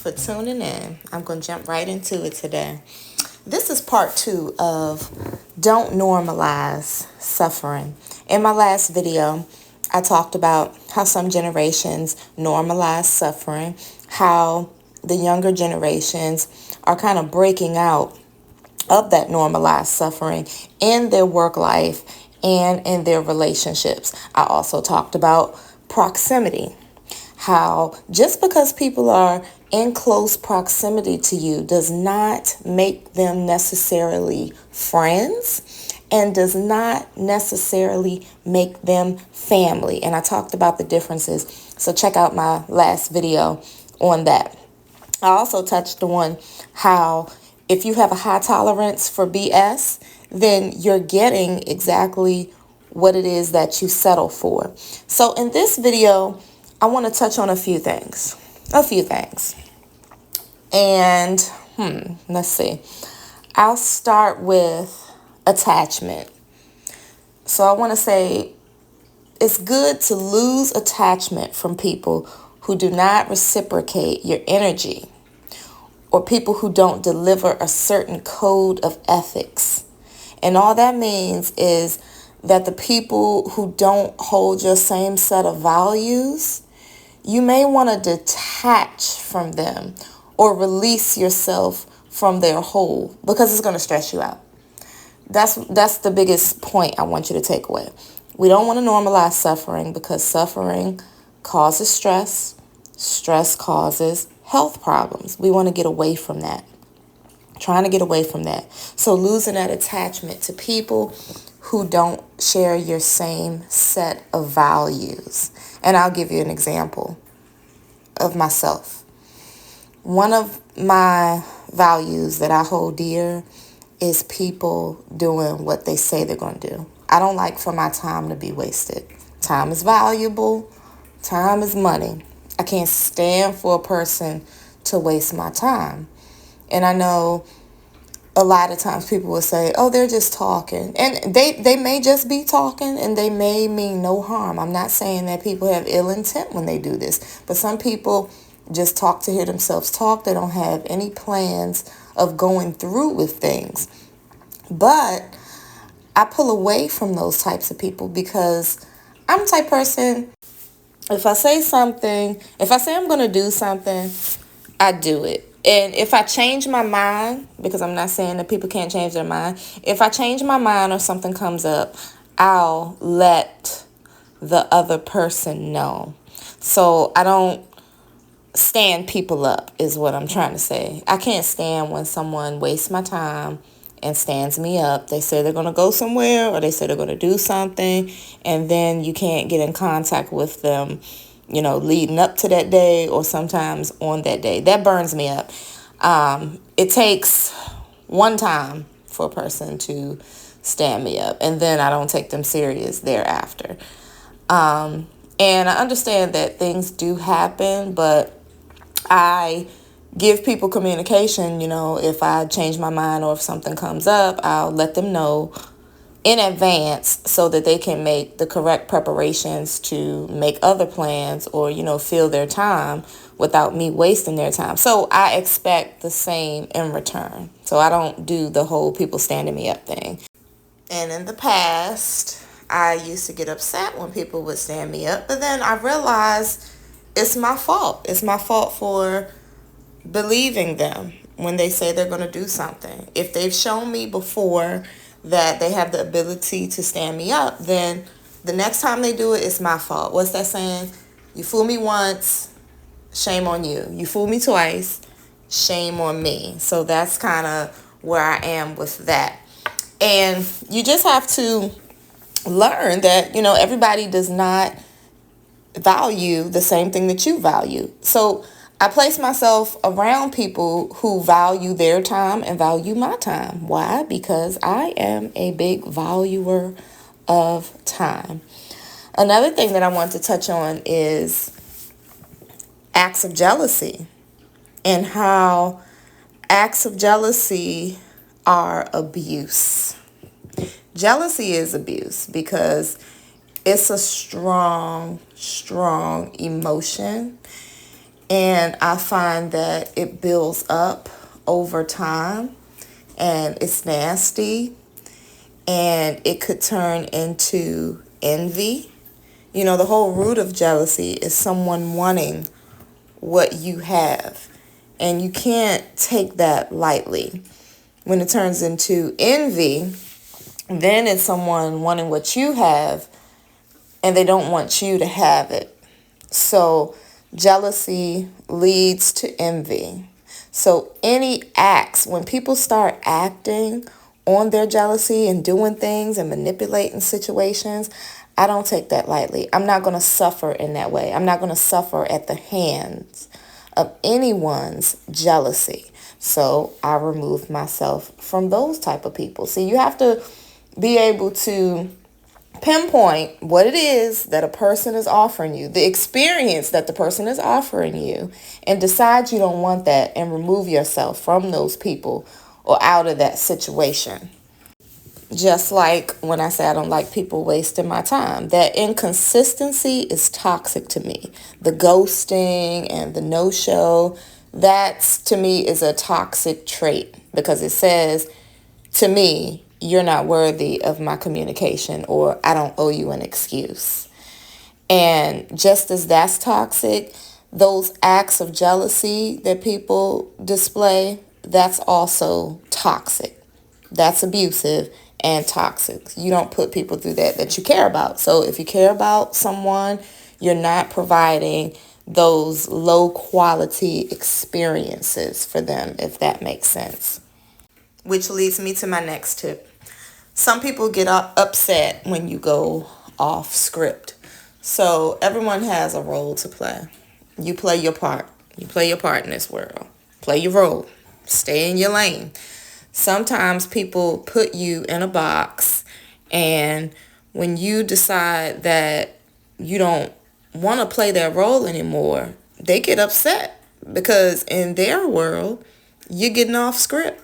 for tuning in. I'm going to jump right into it today. This is part 2 of Don't Normalize Suffering. In my last video, I talked about how some generations normalize suffering, how the younger generations are kind of breaking out of that normalized suffering in their work life and in their relationships. I also talked about proximity, how just because people are in close proximity to you does not make them necessarily friends and does not necessarily make them family. And I talked about the differences. So check out my last video on that. I also touched on how if you have a high tolerance for BS, then you're getting exactly what it is that you settle for. So in this video, I want to touch on a few things. And let's see. I'll start with attachment. So I want to say it's good to lose attachment from people who do not reciprocate your energy or people who don't deliver a certain code of ethics. And all that means is that the people who don't hold your same set of values, you may want to detach from them or release yourself from their hold because it's going to stress you out. That's the biggest point I want you to take away. We don't want to normalize suffering because suffering causes stress. Stress causes health problems. We want to get away from that. Trying to get away from that. So losing that attachment to people who don't share your same set of values. And I'll give you an example of myself. One of my values that I hold dear is people doing what they say they're going to do. I don't like for my time to be wasted. Time is valuable. Time is money. I can't stand for a person to waste my time. And I know a lot of times people will say, oh, they're just talking. And they may just be talking and they may mean no harm. I'm not saying that people have ill intent when they do this. But some people just talk to hear themselves talk. They don't have any plans of going through with things. But I pull away from those types of people because I'm the type person, if I say I'm going to do something, I do it. And if I change my mind, because I'm not saying that people can't change their mind, if I change my mind or something comes up, I'll let the other person know. So I don't stand people up is what I'm trying to say. I can't stand when someone wastes my time and stands me up. They say they're going to go somewhere or they say they're going to do something, and then you can't get in contact with them, leading up to that day or sometimes on that day. That burns me up. It takes one time for a person to stand me up, and then I don't take them serious thereafter. And I understand that things do happen, but I give people communication. If I change my mind or if something comes up, I'll let them know in advance so that they can make the correct preparations to make other plans or, fill their time without me wasting their time. So I expect the same in return. So I don't do the whole people standing me up thing. And in the past, I used to get upset when people would stand me up, but then I realized it's my fault. It's my fault for believing them when they say they're going to do something. If they've shown me before that they have the ability to stand me up, then the next time they do it, it's my fault. What's that saying? You fool me once, shame on you. You fool me twice, shame on me. So that's kind of where I am with that. And you just have to learn that, everybody does not value the same thing that you value. So I place myself around people who value their time and value my time. Why? Because I am a big valuer of time. Another thing that I want to touch on is acts of jealousy and how acts of jealousy are abuse. Jealousy is abuse because it's a strong emotion. And I find that it builds up over time and it's nasty and it could turn into envy. You know, the whole root of jealousy is someone wanting what you have. And you can't take that lightly. When it turns into envy, then it's someone wanting what you have and they don't want you to have it. So jealousy leads to envy. So any acts, when people start acting on their jealousy and doing things and manipulating situations, I don't take that lightly. I'm not going to suffer in that way. I'm not going to suffer at the hands of anyone's jealousy. So I remove myself from those type of people. See, you have to be able to pinpoint what it is that a person is offering you, the experience that the person is offering you, and decide you don't want that and remove yourself from those people or out of that situation. Just like when I say I don't like people wasting my time, that inconsistency is toxic to me. The ghosting and the no-show, that's to me is a toxic trait because it says to me, you're not worthy of my communication or I don't owe you an excuse. And just as that's toxic, those acts of jealousy that people display, that's also toxic. That's abusive and toxic. You don't put people through that you care about. So if you care about someone, you're not providing those low quality experiences for them, if that makes sense. Which leads me to my next tip. Some people get upset when you go off script. So everyone has a role to play. You play your part. You play your part in this world. Play your role. Stay in your lane. Sometimes people put you in a box, and when you decide that you don't want to play that role anymore, they get upset because in their world, you're getting off script.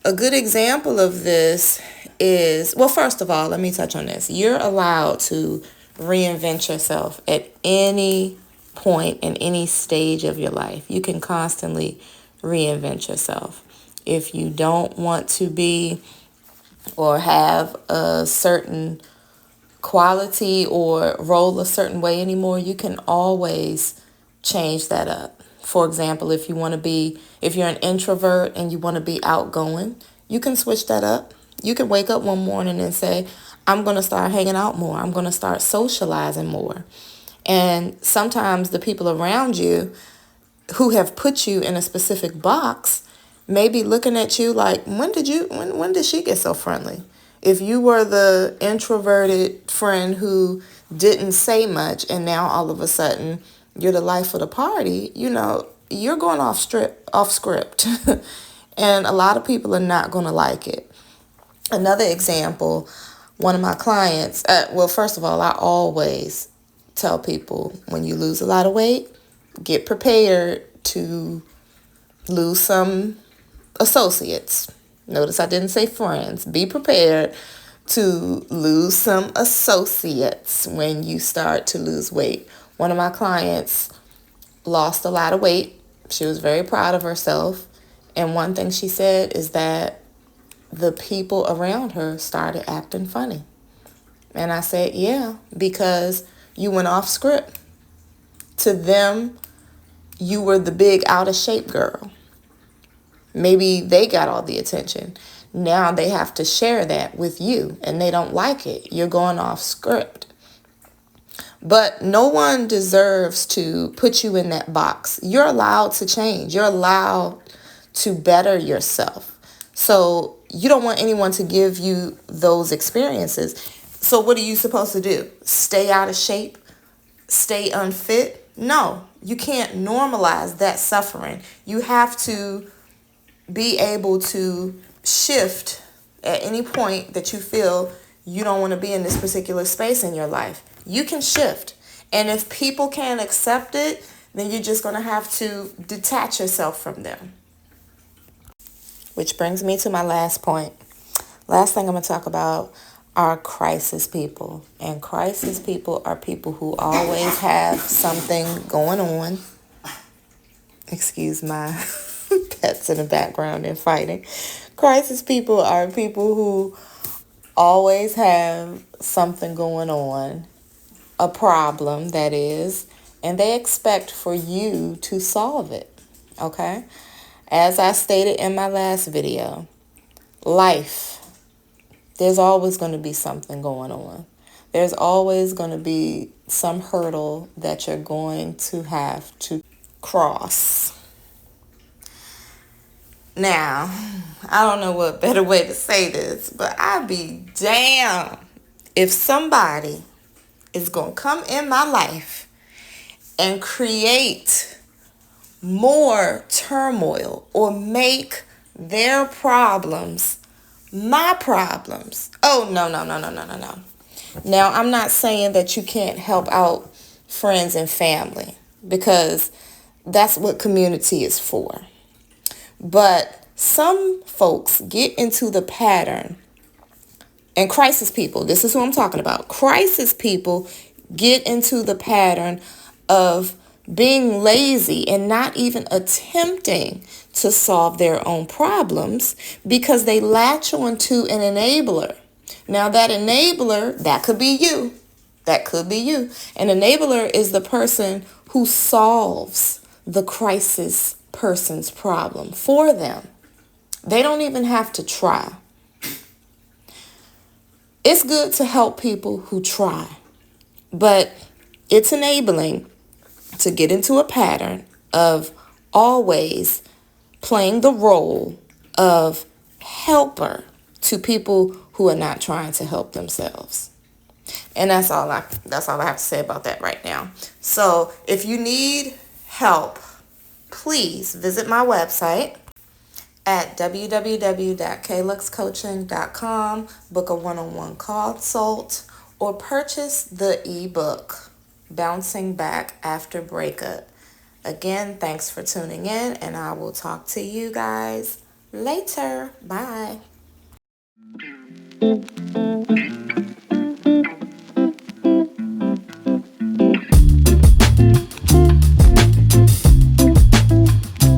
A good example of this is, well, first of all, let me touch on this. You're allowed to reinvent yourself at any point in any stage of your life. You can constantly reinvent yourself. If you don't want to be or have a certain quality or roll a certain way anymore, you can always change that up. For example, if you're an introvert and you want to be outgoing, you can switch that up. You can wake up one morning and say, I'm going to start hanging out more. I'm going to start socializing more. And sometimes the people around you who have put you in a specific box may be looking at you like, when did she get so friendly? If you were the introverted friend who didn't say much and now all of a sudden you're the life of the party, you're going off script. And a lot of people are not going to like it. Another example, one of my clients, first of all, I always tell people when you lose a lot of weight, get prepared to lose some associates. Notice I didn't say friends. Be prepared to lose some associates when you start to lose weight. One of my clients lost a lot of weight. She was very proud of herself. And one thing she said is that the people around her started acting funny. And I said, yeah, because you went off script. To them, you were the big out of shape girl. Maybe they got all the attention. Now they have to share that with you and they don't like it. You're going off script. But no one deserves to put you in that box. You're allowed to change. You're allowed to better yourself. So you don't want anyone to give you those experiences. So what are you supposed to do? Stay out of shape? Stay unfit? No, you can't normalize that suffering. You have to be able to shift at any point that you feel you don't want to be in this particular space in your life. You can shift. And if people can't accept it, then you're just going to have to detach yourself from them. Which brings me to my last point. Last thing I'm going to talk about are crisis people. And crisis people are people who always have something going on. Excuse my pets in the background and fighting. Crisis people are people who always have something going on, a problem that is, and they expect for you to solve it. Okay? As I stated in my last video, life, there's always going to be something going on. There's always going to be some hurdle that you're going to have to cross. Now, I don't know what better way to say this, but I'd be damned if somebody is going to come in my life and create more turmoil or make their problems my problems. Oh, no, no, no, no, no, no, no. Now, I'm not saying that you can't help out friends and family, because that's what community is for. But some folks get into the pattern, and crisis people, this is who I'm talking about. Crisis people get into the pattern of being lazy and not even attempting to solve their own problems because they latch on to an enabler. Now, that enabler, that could be you. That could be you. An enabler is the person who solves the crisis person's problem for them. They don't even have to try. It's good to help people who try, but it's enabling to get into a pattern of always playing the role of helper to people who are not trying to help themselves. And that's all I have to say about that right now. So if you need help, please visit my website at www.kluxcoaching.com, book a one-on-one consult, or purchase the ebook, Bouncing Back After Breakup. Again, thanks for tuning in, and I will talk to you guys later. Bye.